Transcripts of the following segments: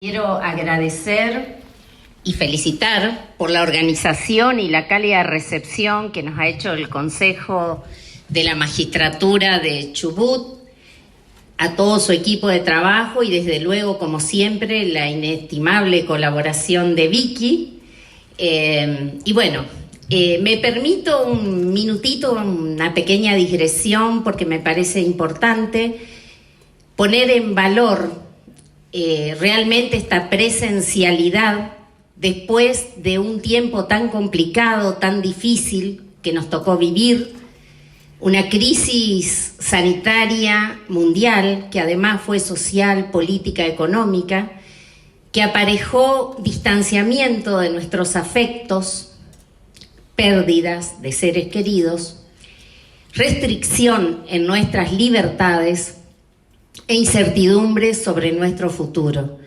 Quiero agradecer y felicitar por la organización y la cálida recepción que nos ha hecho el Consejo de la Magistratura de Chubut, a todo su equipo de trabajo y desde luego, como siempre, la inestimable colaboración de Vicky. Me permito un minutito, una pequeña digresión, porque me parece importante poner en valor realmente esta presencialidad después de un tiempo tan complicado, tan difícil que nos tocó vivir, una crisis sanitaria mundial que además fue social, política, económica, que aparejó distanciamiento de nuestros afectos, pérdidas de seres queridos, restricción en nuestras libertades e incertidumbre sobre nuestro futuro.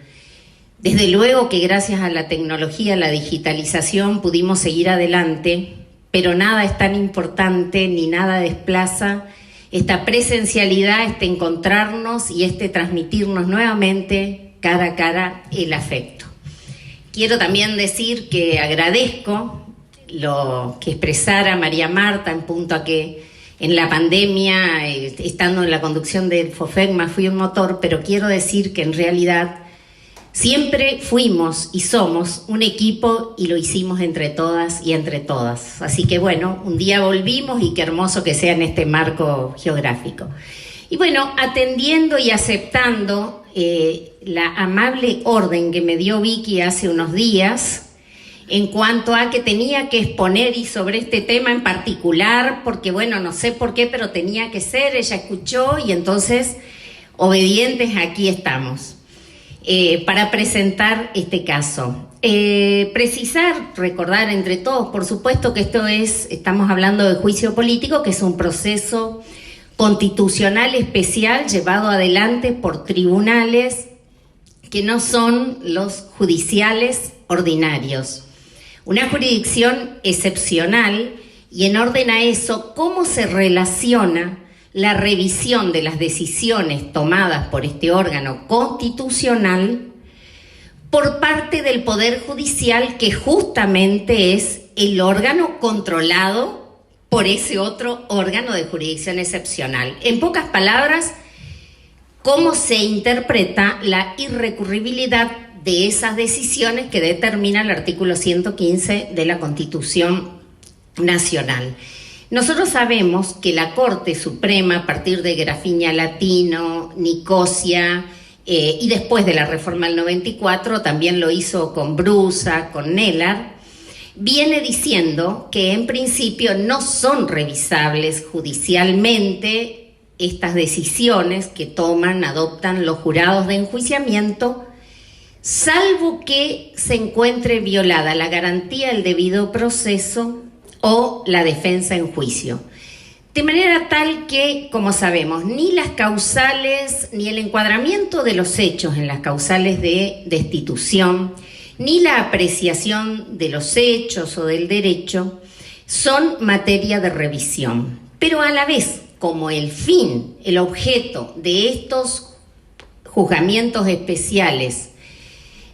Desde luego que gracias a la tecnología, a la digitalización, pudimos seguir adelante, pero nada es tan importante ni nada desplaza esta presencialidad, este encontrarnos y este transmitirnos nuevamente cara a cara el afecto. Quiero también decir que agradezco lo que expresara María Marta en punto a que en la pandemia, estando en la conducción del FOFECMA, fui un motor, pero quiero decir que en realidad siempre fuimos y somos un equipo y lo hicimos entre todas y entre todas. Así que bueno, un día volvimos y qué hermoso que sea en este marco geográfico. Y bueno, atendiendo y aceptando la amable orden que me dio Vicky hace unos días, en cuanto a que tenía que exponer y sobre este tema en particular, porque bueno, no sé por qué, pero tenía que ser, ella escuchó y entonces, obedientes, aquí estamos, para presentar este caso. Precisar, recordar entre todos, por supuesto que estamos hablando de juicio político, que es un proceso constitucional especial llevado adelante por tribunales que no son los judiciales ordinarios. Una jurisdicción excepcional y en orden a eso, ¿cómo se relaciona la revisión de las decisiones tomadas por este órgano constitucional por parte del Poder Judicial, que justamente es el órgano controlado por ese otro órgano de jurisdicción excepcional? En pocas palabras, ¿cómo se interpreta la irrecurribilidad de esas decisiones que determina el artículo 115 de la Constitución Nacional? Nosotros sabemos que la Corte Suprema, a partir de Grafiña Latino, Nicosia, y después de la reforma del 94, también lo hizo con Brusa, con Nelar, viene diciendo que en principio no son revisables judicialmente estas decisiones que adoptan los jurados de enjuiciamiento, salvo que se encuentre violada la garantía del debido proceso o la defensa en juicio. De manera tal que, como sabemos, ni las causales, ni el encuadramiento de los hechos en las causales de destitución, ni la apreciación de los hechos o del derecho son materia de revisión. Pero a la vez, como el fin, el objeto de estos juzgamientos especiales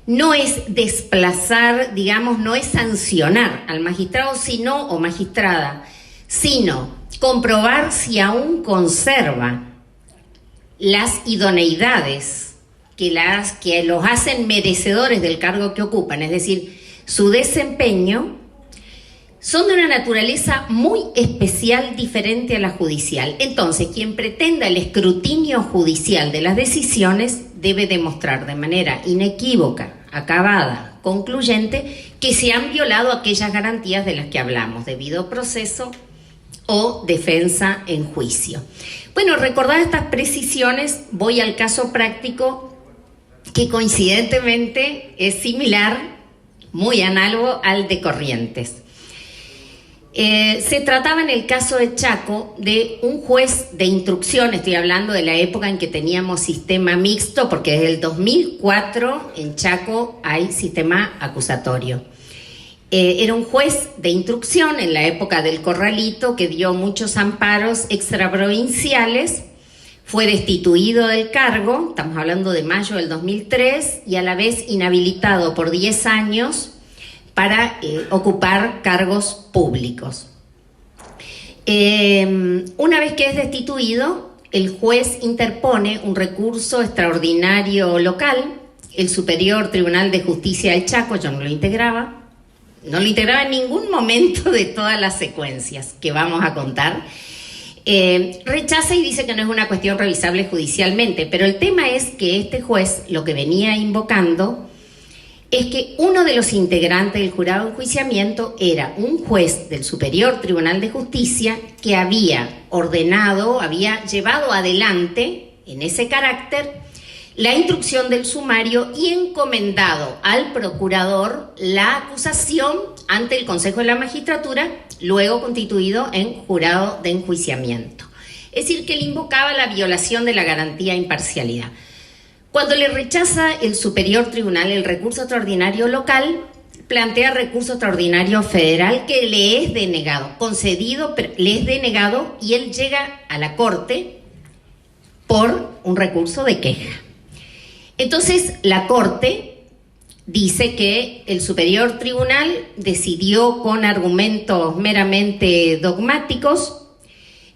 no es desplazar, no es sancionar al magistrado o magistrada, sino comprobar si aún conserva las idoneidades que los hacen merecedores del cargo que ocupan, es decir, su desempeño, son de una naturaleza muy especial, diferente a la judicial. Entonces, quien pretenda el escrutinio judicial de las decisiones debe demostrar de manera inequívoca, acabada, concluyente, que se han violado aquellas garantías de las que hablamos, debido proceso o defensa en juicio. Bueno, recordadas estas precisiones, voy al caso práctico que coincidentemente es similar, muy análogo al de Corrientes. Se trataba en el caso de Chaco de un juez de instrucción, estoy hablando de la época en que teníamos sistema mixto, porque desde el 2004 en Chaco hay sistema acusatorio. Era un juez de instrucción en la época del Corralito que dio muchos amparos extraprovinciales fue destituido del cargo, estamos hablando de mayo del 2003, y a la vez inhabilitado por 10 años para ocupar cargos públicos. Una vez que es destituido, el juez interpone un recurso extraordinario local. El Superior Tribunal de Justicia del Chaco, yo no lo integraba en ningún momento de todas las secuencias que vamos a contar, rechaza y dice que no es una cuestión revisable judicialmente, pero el tema es que este juez lo que venía invocando es que uno de los integrantes del jurado de enjuiciamiento era un juez del Superior Tribunal de Justicia que había ordenado, había llevado adelante en ese carácter la instrucción del sumario y encomendado al procurador la acusación ante el Consejo de la Magistratura, luego constituido en jurado de enjuiciamiento. Es decir, que él invocaba la violación de la garantía de imparcialidad. Cuando le rechaza el Superior Tribunal el recurso extraordinario local, plantea recurso extraordinario federal que le es denegado, concedido, pero le es denegado, y él llega a la Corte por un recurso de queja. Entonces, la Corte dice que el Superior Tribunal decidió con argumentos meramente dogmáticos,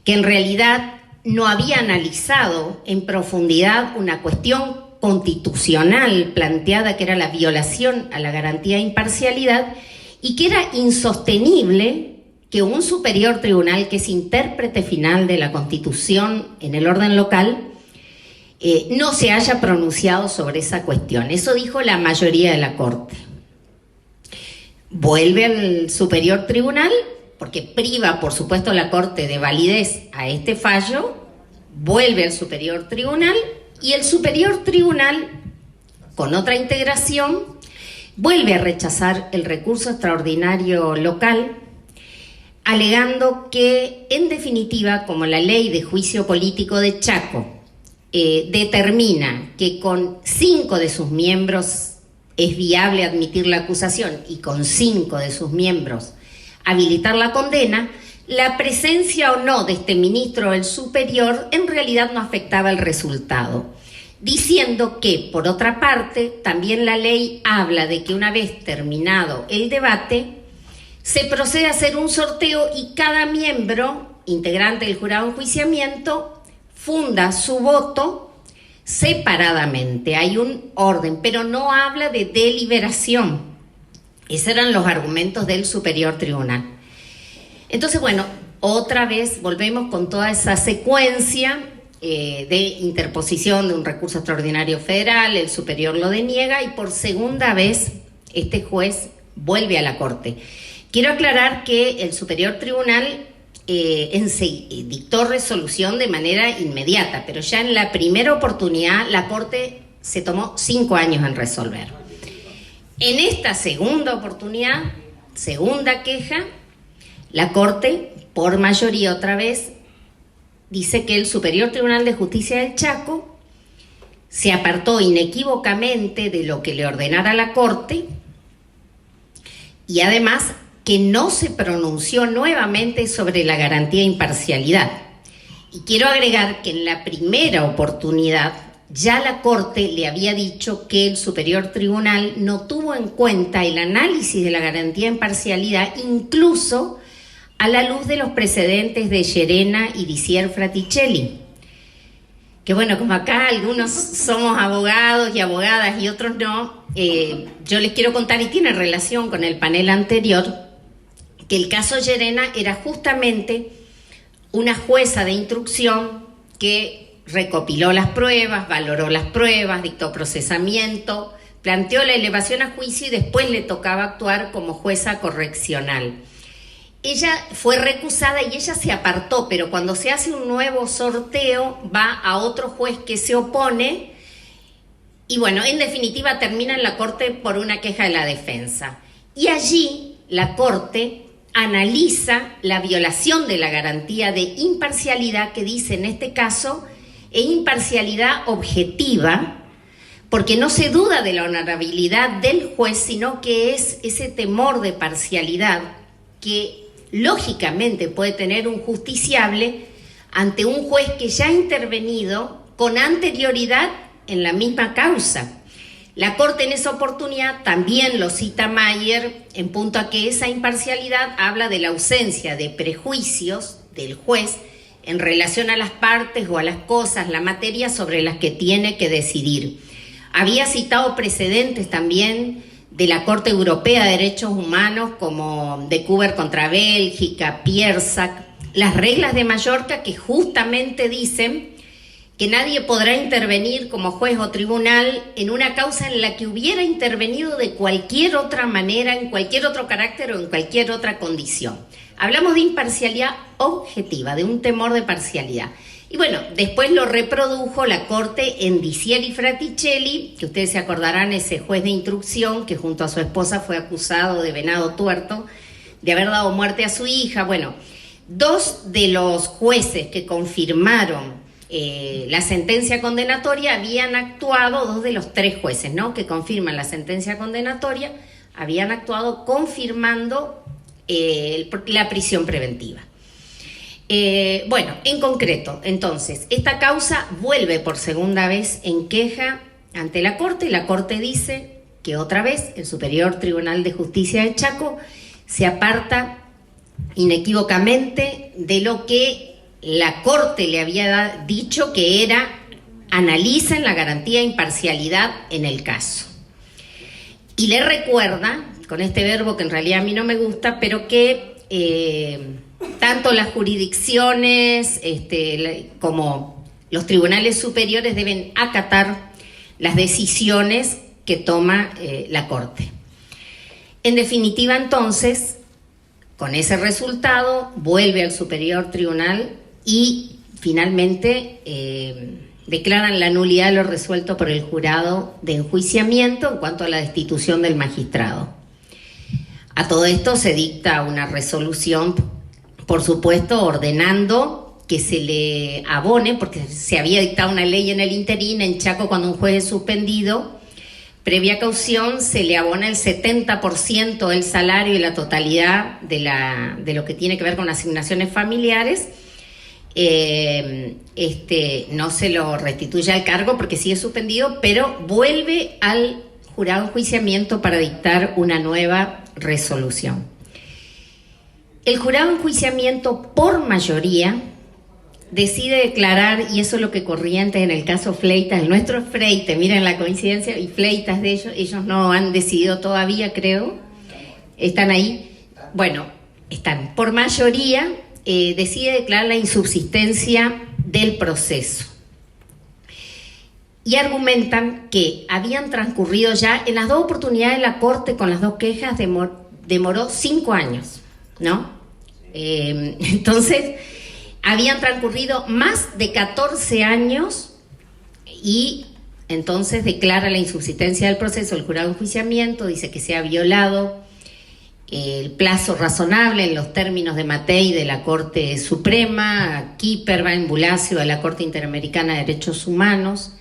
que en realidad no había analizado en profundidad una cuestión constitucional planteada, que era la violación a la garantía de imparcialidad, y que era insostenible que un Superior Tribunal, que es intérprete final de la Constitución en el orden local, no se haya pronunciado sobre esa cuestión. Eso dijo la mayoría de la Corte. Vuelve al Superior Tribunal, porque priva, por supuesto, la Corte de validez a este fallo, vuelve al Superior Tribunal, y el Superior Tribunal, con otra integración, vuelve a rechazar el recurso extraordinario local, alegando que, en definitiva, como la ley de juicio político de Chaco determina que con 5 de sus miembros es viable admitir la acusación y con 5 de sus miembros habilitar la condena, la presencia o no de este ministro del Superior en realidad no afectaba el resultado, diciendo que, por otra parte, también la ley habla de que una vez terminado el debate, se procede a hacer un sorteo y cada miembro, integrante del jurado de enjuiciamiento, funda su voto separadamente. Hay un orden, pero no habla de deliberación. Esos eran los argumentos del Superior Tribunal. Entonces, bueno, otra vez volvemos con toda esa secuencia de interposición de un recurso extraordinario federal, el superior lo deniega y por segunda vez este juez vuelve a la Corte. Quiero aclarar que el Superior Tribunal dictó resolución de manera inmediata, pero ya en la primera oportunidad la Corte se tomó 5 años en resolver. En esta segunda oportunidad, segunda queja, la Corte, por mayoría otra vez, dice que el Superior Tribunal de Justicia del Chaco se apartó inequívocamente de lo que le ordenara la Corte y además que no se pronunció nuevamente sobre la garantía de imparcialidad. Y quiero agregar que en la primera oportunidad ya la Corte le había dicho que el Superior Tribunal no tuvo en cuenta el análisis de la garantía de imparcialidad, incluso a la luz de los precedentes de Llerena y Dicier Fraticelli. Que bueno, como acá algunos somos abogados y abogadas y otros no, yo les quiero contar, y tiene relación con el panel anterior, que el caso Llerena era justamente una jueza de instrucción que recopiló las pruebas, valoró las pruebas, dictó procesamiento, planteó la elevación a juicio y después le tocaba actuar como jueza correccional. Ella fue recusada y ella se apartó, pero cuando se hace un nuevo sorteo va a otro juez que se opone y bueno, en definitiva termina en la Corte por una queja de la defensa. Y allí la Corte analiza la violación de la garantía de imparcialidad, que dice en este caso es imparcialidad objetiva, porque no se duda de la honorabilidad del juez, sino que es ese temor de parcialidad que lógicamente puede tener un justiciable ante un juez que ya ha intervenido con anterioridad en la misma causa. La Corte en esa oportunidad también lo cita Mayer en punto a que esa imparcialidad habla de la ausencia de prejuicios del juez en relación a las partes o a las cosas, la materia sobre las que tiene que decidir. Había citado precedentes también de la Corte Europea de Derechos Humanos como de Cooper contra Bélgica, Piersac, las reglas de Mallorca que justamente dicen que nadie podrá intervenir como juez o tribunal en una causa en la que hubiera intervenido de cualquier otra manera, en cualquier otro carácter o en cualquier otra condición. Hablamos de imparcialidad objetiva, de un temor de parcialidad. Y bueno, después lo reprodujo la Corte en Dicier y Fraticelli, que ustedes se acordarán, ese juez de instrucción que junto a su esposa fue acusado de venado tuerto, de haber dado muerte a su hija. Bueno, dos de los jueces que confirmaron la sentencia condenatoria habían actuado, dos de los tres jueces, ¿no?, que confirman la sentencia condenatoria, habían actuado confirmando la prisión preventiva. Bueno, en concreto, entonces, esta causa vuelve por segunda vez en queja ante la Corte, y la Corte dice que otra vez el Superior Tribunal de Justicia de Chaco se aparta inequívocamente de lo que la Corte le había dicho, que era: analicen la garantía de imparcialidad en el caso. Y le recuerda, con este verbo que en realidad a mí no me gusta, pero que tanto las jurisdicciones como los tribunales superiores deben acatar las decisiones que toma la Corte. En definitiva, entonces, con ese resultado, vuelve al Superior Tribunal y finalmente declaran la nulidad de lo resuelto por el jurado de enjuiciamiento en cuanto a la destitución del magistrado. A todo esto se dicta una resolución, por supuesto, ordenando que se le abone, porque se había dictado una ley en el interín en Chaco: cuando un juez es suspendido, previa caución, se le abona el 70% del salario y la totalidad de lo que tiene que ver con asignaciones familiares. No se lo restituye al cargo porque sigue suspendido, pero vuelve al jurado de enjuiciamiento para dictar una nueva resolución. El jurado de enjuiciamiento, por mayoría, decide declarar, y eso es lo que corría antes en el caso Fleitas, el nuestro Freite, miren la coincidencia, y Fleitas de ellos no han decidido todavía, creo, están ahí, bueno, están, por mayoría, decide declarar la insubsistencia del proceso. Y argumentan que habían transcurrido ya, en las dos oportunidades la Corte con las dos quejas demoró 5 años, ¿no? Entonces, habían transcurrido más de 14 años y entonces declara la insubsistencia del proceso. El jurado de enjuiciamiento dice que se ha violado el plazo razonable en los términos de Matei de la Corte Suprema, Kipperbein, Bulacio de la Corte Interamericana de Derechos Humanos.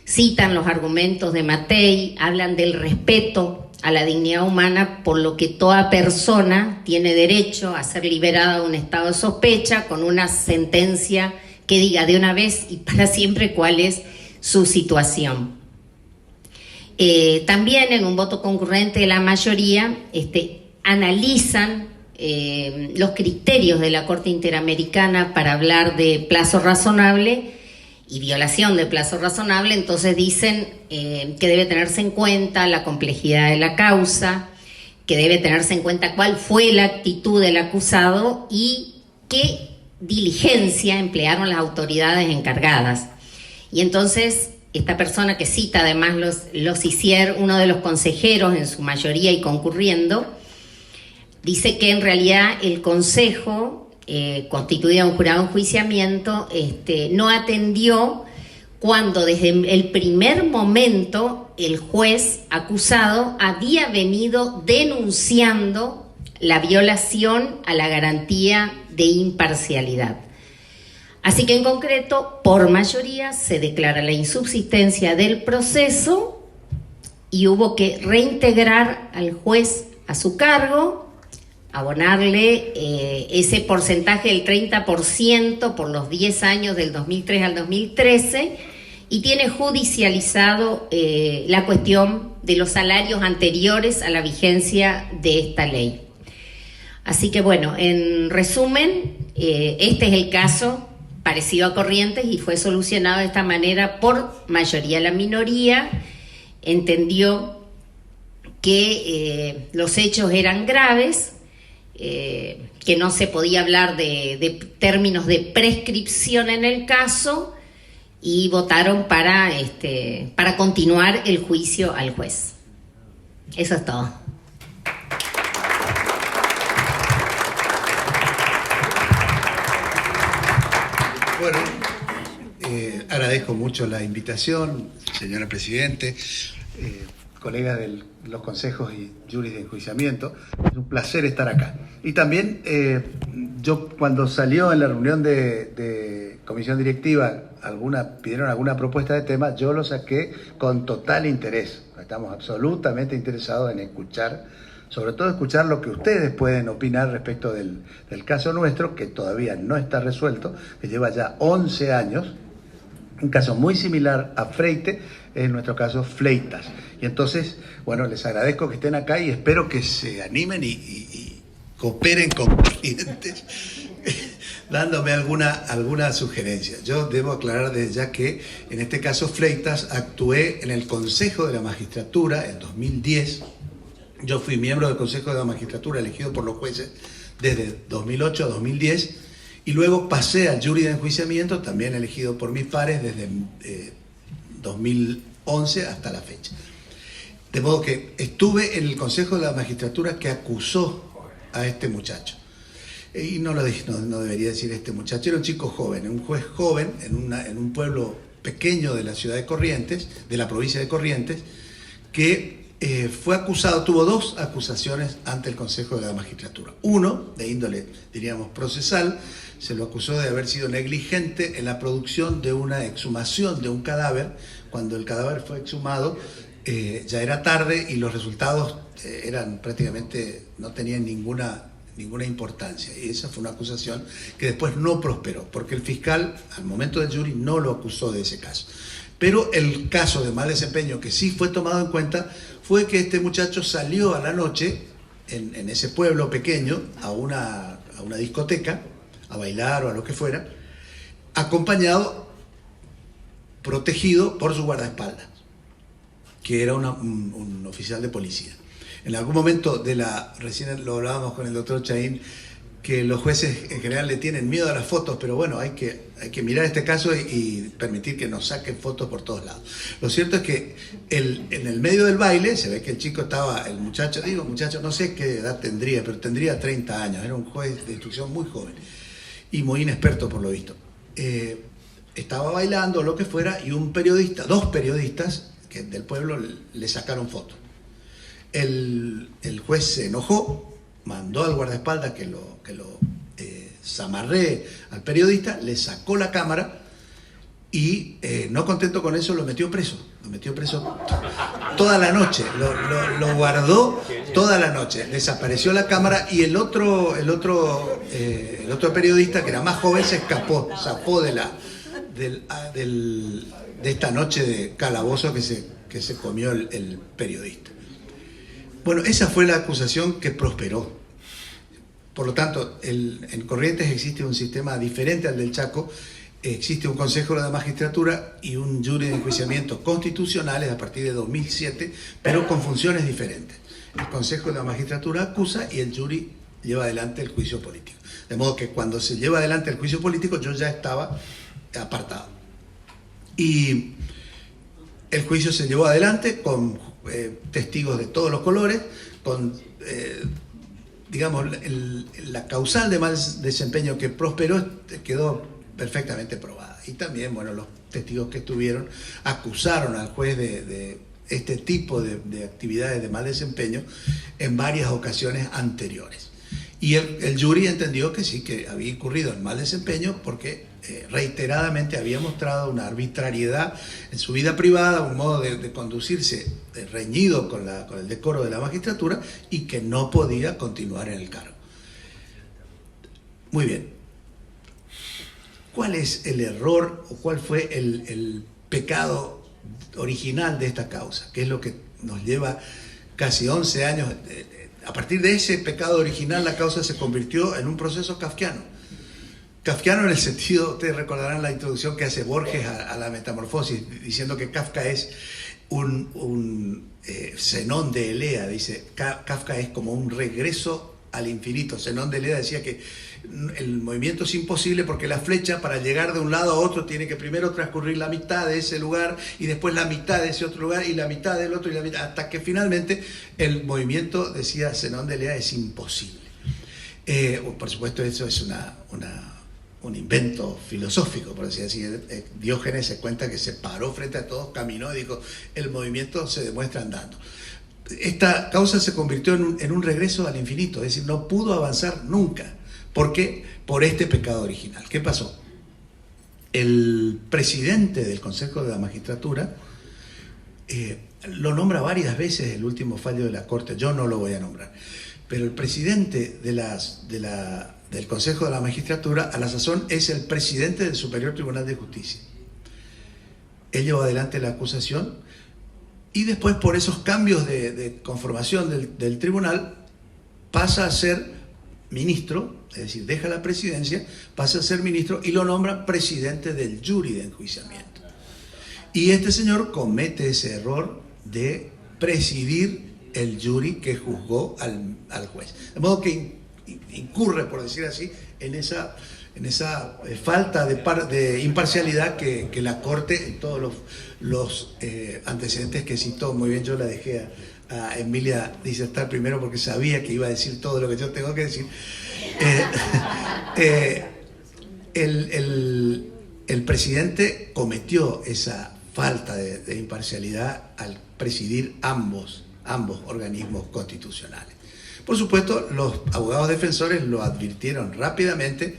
Citan los argumentos de Matei, hablan del respeto a la dignidad humana, por lo que toda persona tiene derecho a ser liberada de un estado de sospecha con una sentencia que diga de una vez y para siempre cuál es su situación. También en un voto concurrente de la mayoría analizan los criterios de la Corte Interamericana para hablar de plazo razonable y violación de plazo razonable. Entonces dicen que debe tenerse en cuenta la complejidad de la causa, que debe tenerse en cuenta cuál fue la actitud del acusado y qué diligencia emplearon las autoridades encargadas. Y entonces esta persona que cita además los Icier, uno de los consejeros en su mayoría y concurriendo, dice que en realidad el Consejo, constituido un jurado de enjuiciamiento, no atendió cuando desde el primer momento el juez acusado había venido denunciando la violación a la garantía de imparcialidad. Así que en concreto, por mayoría, se declara la insubsistencia del proceso y hubo que reintegrar al juez a su cargo, abonarle ese porcentaje del 30% por los 10 años del 2003 al 2013 y tiene judicializado la cuestión de los salarios anteriores a la vigencia de esta ley. Así que bueno, en resumen, este es el caso parecido a Corrientes y fue solucionado de esta manera por mayoría. La minoría entendió que los hechos eran graves, que no se podía hablar de términos de prescripción en el caso y votaron para continuar el juicio al juez. Eso es todo. Bueno, agradezco mucho la invitación, señora Presidente, colegas de los consejos y juris de enjuiciamiento. Es un placer estar acá. Y también yo cuando salió en la reunión de comisión directiva pidieron alguna propuesta de tema, yo lo saqué con total interés. Estamos absolutamente interesados en escuchar, sobre todo escuchar lo que ustedes pueden opinar respecto del caso nuestro, que todavía no está resuelto, que lleva ya 11 años, un caso muy similar a Freite, en nuestro caso Fleitas. Y entonces, bueno, les agradezco que estén acá y espero que se animen y cooperen con Corrientes, dándome alguna sugerencia. Yo debo aclarar desde ya que en este caso Fleitas actué en el Consejo de la Magistratura en 2010. Yo fui miembro del Consejo de la Magistratura elegido por los jueces desde 2008 a 2010 y luego pasé al jury de enjuiciamiento, también elegido por mis pares desde 2011 hasta la fecha. De modo que estuve en el Consejo de la Magistratura que acusó a este muchacho. Y no debería decir este muchacho, era un chico joven, un juez joven en un pueblo pequeño de la ciudad de Corrientes, de la provincia de Corrientes, que fue acusado, tuvo dos acusaciones ante el Consejo de la Magistratura. Uno, de índole, diríamos, procesal, se lo acusó de haber sido negligente en la producción de una exhumación de un cadáver. Cuando el cadáver fue exhumado, ya era tarde y los resultados eran prácticamente, no tenían ninguna importancia. Y esa fue una acusación que después no prosperó, porque el fiscal, al momento del jury, no lo acusó de ese caso. Pero el caso de mal desempeño que sí fue tomado en cuenta fue que este muchacho salió a la noche en ese pueblo pequeño a una discoteca, a bailar o a lo que fuera, acompañado, protegido por su guardaespaldas, que era un oficial de policía. En algún momento recién lo hablábamos con el doctor Chaín, que los jueces en general le tienen miedo a las fotos, pero bueno, hay que mirar este caso y permitir que nos saquen fotos por todos lados. Lo cierto es que en el medio del baile se ve que el muchacho, no sé qué edad tendría, pero tendría 30 años, era un juez de instrucción muy joven y muy inexperto por lo visto. Estaba bailando o lo que fuera y dos periodistas del pueblo le sacaron fotos. El juez se enojó, mandó al guardaespaldas que lo zamarree al periodista, le sacó la cámara y no contento con eso lo metió preso toda la noche, lo guardó toda la noche, desapareció la cámara y el otro periodista, que era más joven, se zafó de esta noche de calabozo que se comió el periodista. Bueno, esa fue la acusación que prosperó. Por lo tanto, en Corrientes existe un sistema diferente al del Chaco, existe un Consejo de la Magistratura y un jury de enjuiciamiento constitucionales a partir de 2007, pero con funciones diferentes. El Consejo de la Magistratura acusa y el jury lleva adelante el juicio político. De modo que cuando se lleva adelante el juicio político yo ya estaba apartado. Y el juicio se llevó adelante con testigos de todos los colores, con, la causal de mal desempeño que prosperó quedó perfectamente probada. Y también, bueno, los testigos que estuvieron acusaron al juez de este tipo de actividades de mal desempeño en varias ocasiones anteriores. Y el jury entendió que sí, que había incurrido en mal desempeño porque reiteradamente había mostrado una arbitrariedad en su vida privada, un modo de conducirse reñido con el decoro de la magistratura y que no podía continuar en el cargo. Muy bien. ¿Cuál es el error o cuál fue el pecado original de esta causa? ¿Qué es lo que nos lleva casi 11 años? A partir de ese pecado original, la causa se convirtió en un proceso kafkiano. Kafkiano en el sentido, ustedes recordarán la introducción que hace Borges a la Metamorfosis, diciendo que Kafka es un Zenón de Elea. Dice, Kafka es como un regreso al infinito. Zenón de Elea decía que el movimiento es imposible porque la flecha, para llegar de un lado a otro, tiene que primero transcurrir la mitad de ese lugar y después la mitad de ese otro lugar y la mitad del otro y la mitad, hasta que finalmente el movimiento, decía Zenón de Elea, es imposible. Por supuesto, eso es un invento filosófico, por así decir. Diógenes se cuenta que se paró frente a todos, caminó y dijo, el movimiento se demuestra andando. Esta causa se convirtió en un regreso al infinito, es decir, no pudo avanzar nunca. ¿Por qué? Por este pecado original. ¿Qué pasó? El presidente del Consejo de la Magistratura lo nombra varias veces el último fallo de la Corte, yo no lo voy a nombrar, pero el presidente del Consejo de la Magistratura, a la sazón, es el presidente del Superior Tribunal de Justicia. Él llevó adelante la acusación y después, por esos cambios de conformación del tribunal, pasa a ser ministro, es decir, deja la presidencia, pasa a ser ministro y lo nombra presidente del jury de enjuiciamiento. Y este señor comete ese error de presidir el jury que juzgó al juez. De modo que incurre, por decir así, en esa falta de imparcialidad que la Corte, en todos los antecedentes que citó, muy bien, yo la dejé a Emilia disertar primero porque sabía que iba a decir todo lo que yo tengo que decir. El presidente cometió esa falta de imparcialidad al presidir ambos organismos constitucionales. Por supuesto, los abogados defensores lo advirtieron rápidamente,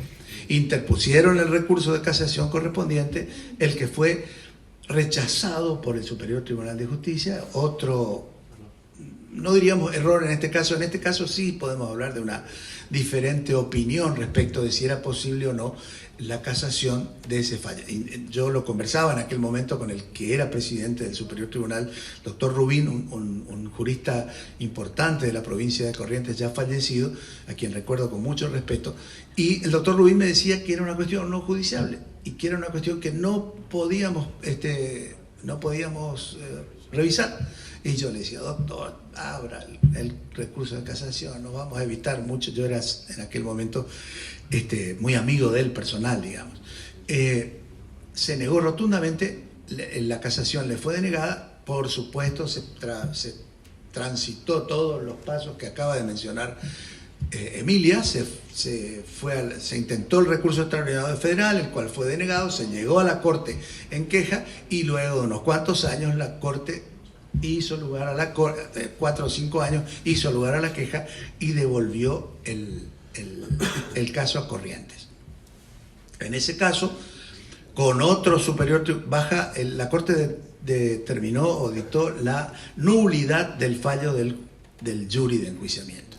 interpusieron el recurso de casación correspondiente, el que fue rechazado por el Superior Tribunal de Justicia. Otro, no diríamos error en este caso sí podemos hablar de una diferente opinión respecto de si era posible o no la casación de ese fallo. Yo lo conversaba en aquel momento con el que era presidente del Superior Tribunal, doctor Rubín, un jurista importante de la provincia de Corrientes, ya fallecido, a quien recuerdo con mucho respeto, y el doctor Rubín me decía que era una cuestión no judiciable y que era una cuestión que no podíamos revisar. Y yo le decía, doctor, abra el recurso de casación, nos vamos a evitar mucho. Yo era en aquel momento muy amigo de él personal, digamos. Se negó rotundamente, la casación le fue denegada, por supuesto se transitó todos los pasos que acaba de mencionar Emilia, se intentó el recurso extraordinario federal, el cual fue denegado, se llegó a la Corte en queja y luego de unos cuantos años la Corte hizo lugar a la 4 o 5 años, hizo lugar a la queja y devolvió el caso a Corrientes. En ese caso, con otro superior, la Corte determinó o dictó la nulidad del fallo del jury de enjuiciamiento.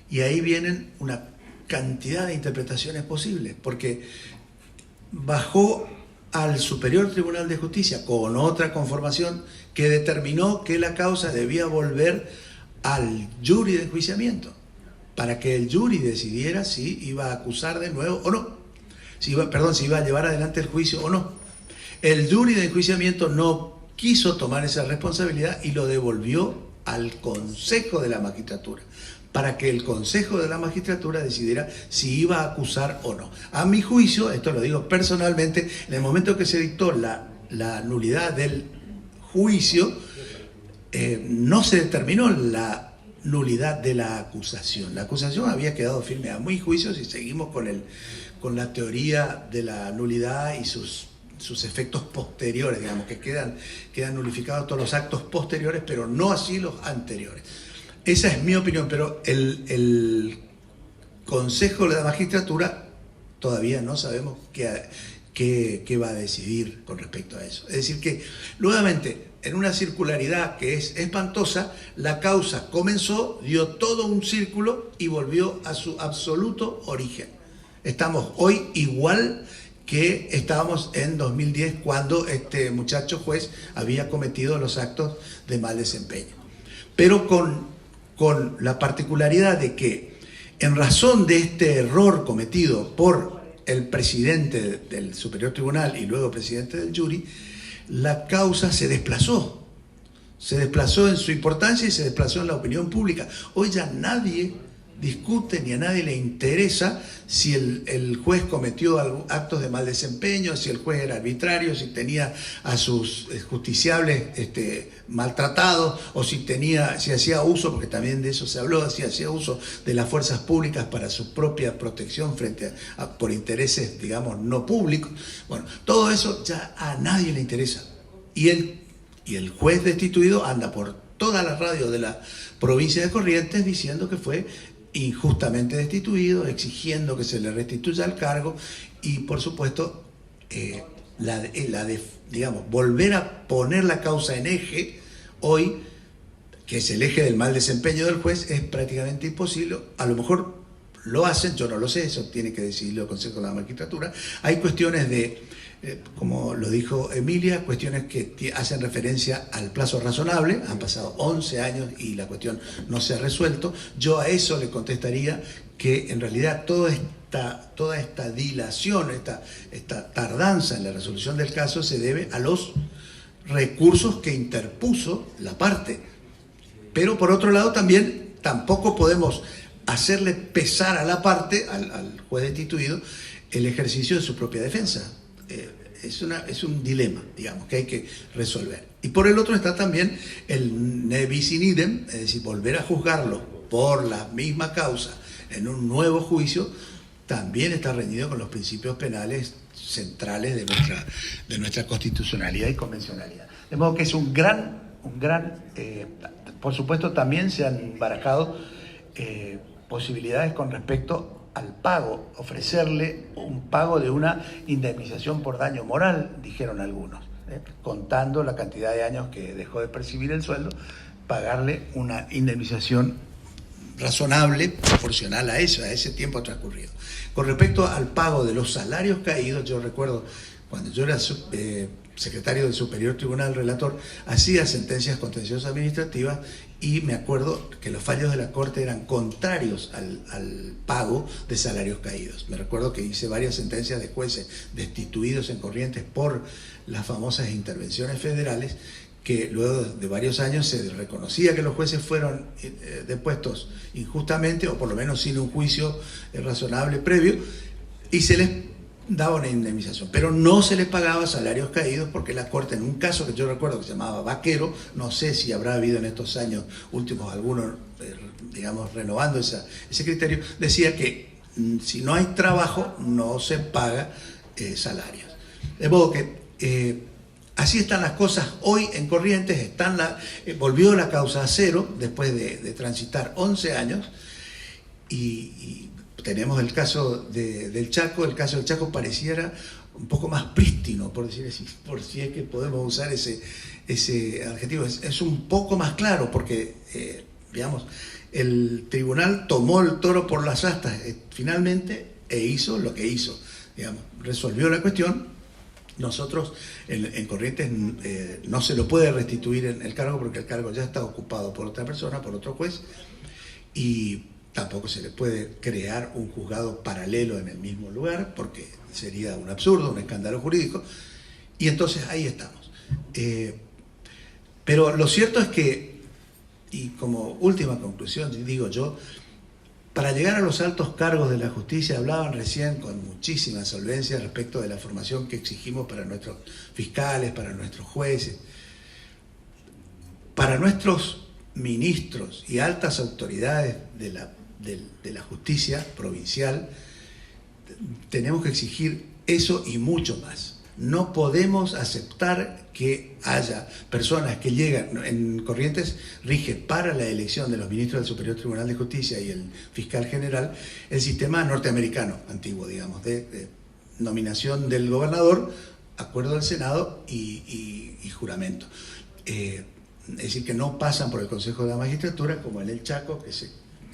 Y ahí vienen una cantidad de interpretaciones posibles, porque bajó al Superior Tribunal de Justicia con otra conformación que determinó que la causa debía volver al jury de enjuiciamiento para que el jury decidiera si iba a acusar de nuevo o no, si iba a llevar adelante el juicio o no. El jury de enjuiciamiento no quiso tomar esa responsabilidad y lo devolvió al Consejo de la Magistratura, para que el Consejo de la Magistratura decidiera si iba a acusar o no. A mi juicio, esto lo digo personalmente, en el momento que se dictó la nulidad del juicio, no se determinó la nulidad de la acusación. La acusación había quedado firme. A mi juicio, si seguimos con la teoría de la nulidad y sus efectos posteriores, digamos, que quedan nulificados todos los actos posteriores, pero no así los anteriores. Esa es mi opinión, pero el Consejo de la Magistratura todavía no sabemos qué va a decidir con respecto a eso. Es decir que, nuevamente, en una circularidad que es espantosa, la causa comenzó, dio todo un círculo y volvió a su absoluto origen. estamos hoy igual que estábamos en 2010 cuando este muchacho juez había cometido los actos de mal desempeño. Pero con la particularidad de que en razón de este error cometido por el presidente del Superior Tribunal y luego presidente del jury, la causa se desplazó en su importancia y se desplazó en la opinión pública. Hoy ya nadie discute ni a nadie le interesa si el juez cometió actos de mal desempeño, si el juez era arbitrario, si tenía a sus justiciables maltratados, o si hacía uso, porque también de eso se habló, si hacía uso de las fuerzas públicas para su propia protección por intereses, digamos, no públicos. Bueno, todo eso ya a nadie le interesa. Y el juez destituido anda por toda la radio de la provincia de Corrientes diciendo que fue injustamente destituido, exigiendo que se le restituya el cargo y, por supuesto, digamos, volver a poner la causa en eje hoy, que es el eje del mal desempeño del juez, es prácticamente imposible. A lo mejor lo hacen, yo no lo sé, eso tiene que decidirlo el Consejo de la Magistratura. Hay cuestiones como lo dijo Emilia, cuestiones que hacen referencia al plazo razonable. Han pasado 11 años y la cuestión no se ha resuelto. Yo a eso le contestaría que en realidad toda esta dilación, esta tardanza en la resolución del caso se debe a los recursos que interpuso la parte. Pero por otro lado también tampoco podemos hacerle pesar a la parte, al juez destituido, el ejercicio de su propia defensa. Es un dilema, digamos, que hay que resolver. Y por el otro está también el ne bis in idem, es decir, volver a juzgarlo por la misma causa en un nuevo juicio, también está reñido con los principios penales centrales de nuestra constitucionalidad y convencionalidad. De modo que es un gran por supuesto también se han barajado posibilidades con respecto al pago, ofrecerle un pago de una indemnización por daño moral, dijeron algunos, contando la cantidad de años que dejó de percibir el sueldo, pagarle una indemnización razonable, proporcional a eso, a ese tiempo transcurrido. Con respecto al pago de los salarios caídos, yo recuerdo cuando yo era secretario del Superior Tribunal, relator, hacía sentencias contenciosas administrativas y me acuerdo que los fallos de la Corte eran contrarios al pago de salarios caídos. Me recuerdo que hice varias sentencias de jueces destituidos en Corrientes por las famosas intervenciones federales, que luego de varios años se reconocía que los jueces fueron depuestos injustamente o por lo menos sin un juicio razonable previo y se les daba una indemnización, pero no se les pagaba salarios caídos porque la Corte, en un caso que yo recuerdo que se llamaba Vaquero, no sé si habrá habido en estos años últimos algunos, digamos, renovando ese criterio, decía que si no hay trabajo no se paga salarios. De modo que así están las cosas hoy en Corrientes. Volvió la causa a cero después de transitar 11 años y tenemos el caso del Chaco. El caso del Chaco pareciera un poco más prístino, por decir así, por si es que podemos usar ese adjetivo. Es un poco más claro porque, digamos, el tribunal tomó el toro por las astas finalmente e hizo lo que hizo. Digamos, resolvió la cuestión. Nosotros en Corrientes no se lo puede restituir en el cargo porque el cargo ya está ocupado por otra persona, por otro juez, y tampoco se le puede crear un juzgado paralelo en el mismo lugar porque sería un absurdo, un escándalo jurídico, y entonces ahí estamos. Pero lo cierto es que, y como última conclusión digo yo, para llegar a los altos cargos de la justicia, hablaban recién con muchísima solvencia respecto de la formación que exigimos para nuestros fiscales, para nuestros jueces, para nuestros ministros y altas autoridades de la justicia provincial. Tenemos que exigir eso y mucho más. No podemos aceptar que haya personas que llegan, en Corrientes rige para la elección de los ministros del Superior Tribunal de Justicia y el fiscal general el sistema norteamericano antiguo, digamos, de nominación del gobernador, acuerdo del Senado y juramento. Es decir, que no pasan por el Consejo de la Magistratura, como en el Chaco,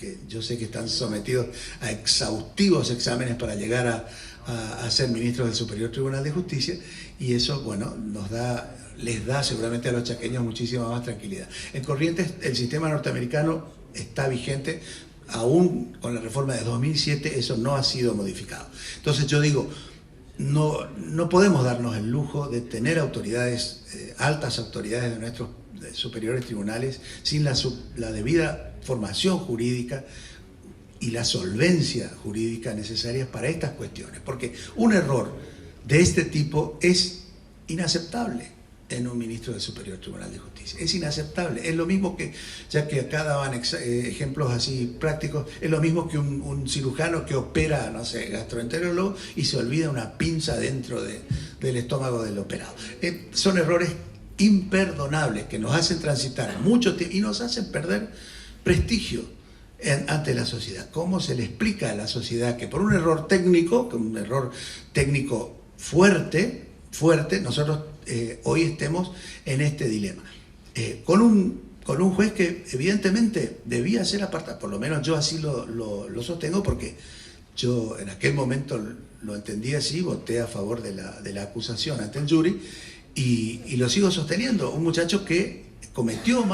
que yo sé que están sometidos a exhaustivos exámenes para llegar a ser ministros del Superior Tribunal de Justicia, y eso, bueno, les da seguramente a los chaqueños muchísima más tranquilidad. En Corrientes el sistema norteamericano está vigente, aún con la reforma de 2007 eso no ha sido modificado. Entonces yo digo, no podemos darnos el lujo de tener autoridades, altas autoridades de nuestros superiores tribunales sin la debida formación jurídica y la solvencia jurídica necesarias para estas cuestiones, porque un error de este tipo es inaceptable en un ministro del Superior Tribunal de Justicia. Es inaceptable. Es lo mismo que, ya que acá daban ejemplos así prácticos, es lo mismo que un cirujano que opera, no sé, gastroenterólogo, y se olvida una pinza dentro del estómago del operado. Son errores imperdonables que nos hacen transitar mucho tiempo y nos hacen perder prestigio ante la sociedad. ¿Cómo se le explica a la sociedad que por un error técnico fuerte, nosotros hoy estemos en este dilema? Con un juez que evidentemente debía ser apartado, por lo menos yo así lo sostengo, porque yo en aquel momento lo entendí así, voté a favor de la acusación ante el jury, y lo sigo sosteniendo. Un muchacho que cometió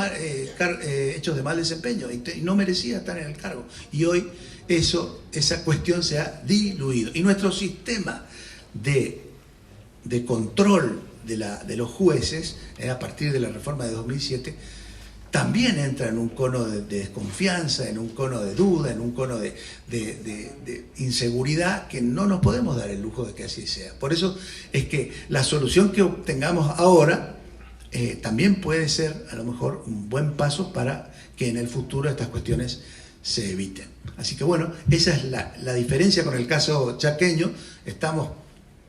hechos de mal desempeño y no merecía estar en el cargo, y hoy esa cuestión se ha diluido, y nuestro sistema de control de los jueces, a partir de la reforma de 2007, también entra en un cono de desconfianza, en un cono de duda, en un cono de inseguridad, que no nos podemos dar el lujo de que así sea. Por eso es que la solución que obtengamos ahora también puede ser a lo mejor un buen paso para que en el futuro estas cuestiones se eviten. Así que bueno, esa es la diferencia con el caso chaqueño. Estamos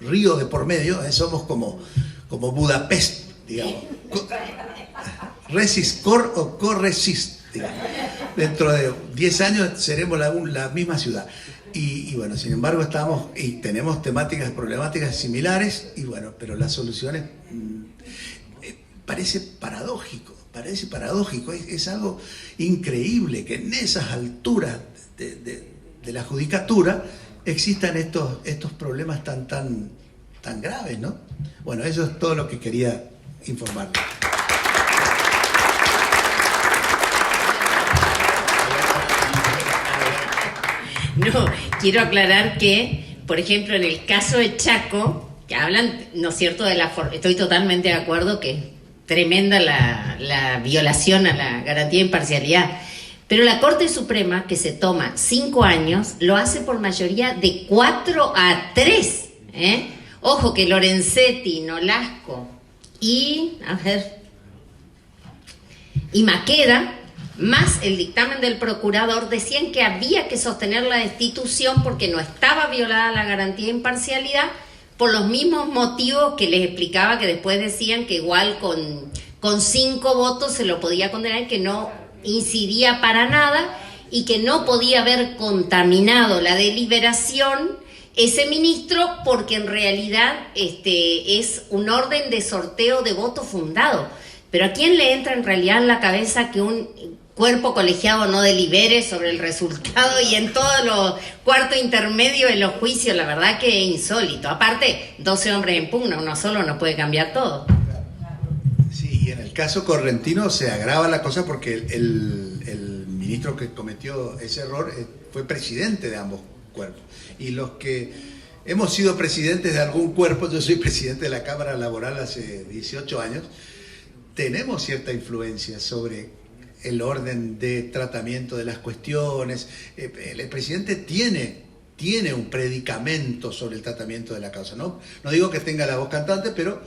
río de por medio, somos como Budapest, digamos. Resist cor o corresist, digamos. Dentro de 10 años seremos la misma ciudad. Y bueno, sin embargo tenemos problemáticas similares, y bueno, pero las soluciones parece paradójico, es algo increíble que en esas alturas de la judicatura existan estos problemas tan graves, ¿no? Bueno, eso es todo lo que quería informarles. No, quiero aclarar que, por ejemplo, en el caso de Chaco, que hablan, ¿no es cierto?, estoy totalmente de acuerdo que es tremenda la violación a la garantía de imparcialidad, pero la Corte Suprema, que se toma 5 años, lo hace por mayoría de 4-3, ¿eh? Ojo que Lorenzetti, Nolasco y Maqueda, más el dictamen del procurador, decían que había que sostener la destitución porque no estaba violada la garantía de imparcialidad, por los mismos motivos que les explicaba, que después decían que igual con 5 votos se lo podía condenar, que no incidía para nada y que no podía haber contaminado la deliberación ese ministro, porque en realidad es un orden de sorteo de voto fundado. Pero ¿a quién le entra en realidad en la cabeza que un cuerpo colegiado no delibere sobre el resultado y en todos los cuartos intermedios de los juicios? La verdad que es insólito. Aparte, 12 hombres en pugna, uno solo no puede cambiar todo. Sí, y en el caso correntino se agrava la cosa porque el ministro que cometió ese error fue presidente de ambos cuerpos. Y los que hemos sido presidentes de algún cuerpo, yo soy presidente de la Cámara Laboral hace 18 años, tenemos cierta influencia sobre el orden de tratamiento de las cuestiones. El presidente tiene un predicamento sobre el tratamiento de la causa. No digo que tenga la voz cantante, pero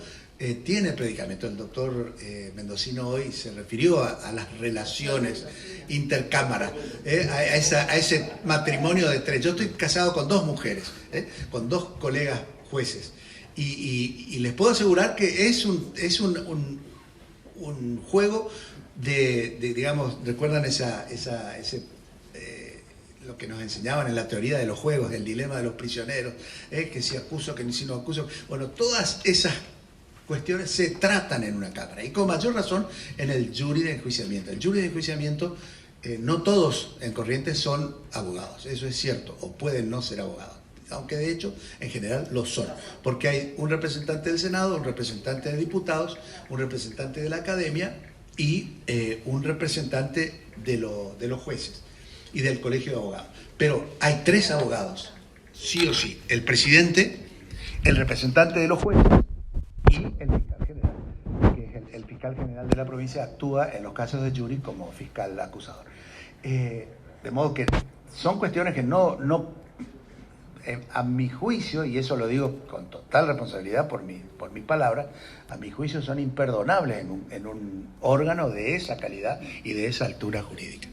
tiene predicamento. El doctor Mendocino hoy se refirió a las relaciones intercámara, a ese matrimonio de 3. Yo estoy casado con 2 mujeres, con 2 colegas jueces, y les puedo asegurar que es un juego digamos, ¿recuerdan lo que nos enseñaban en la teoría de los juegos, el dilema de los prisioneros, que si acuso, que si no acuso? Bueno, todas esas cuestiones se tratan en una cámara, y con mayor razón en el jury de enjuiciamiento. El jury de enjuiciamiento no todos en Corrientes son abogados, eso es cierto, o pueden no ser abogados, aunque de hecho en general lo son, porque hay un representante del Senado, un representante de diputados, un representante de la academia y un representante de los jueces y del colegio de abogados. Pero hay 3 abogados, sí o sí, el presidente, el representante de los jueces y el fiscal general, que es el fiscal general de la provincia, actúa en los casos de jury como fiscal acusador. De modo que son cuestiones que a mi juicio, y eso lo digo con total responsabilidad por mi palabra, a mi juicio son imperdonables en un órgano de esa calidad y de esa altura jurídica.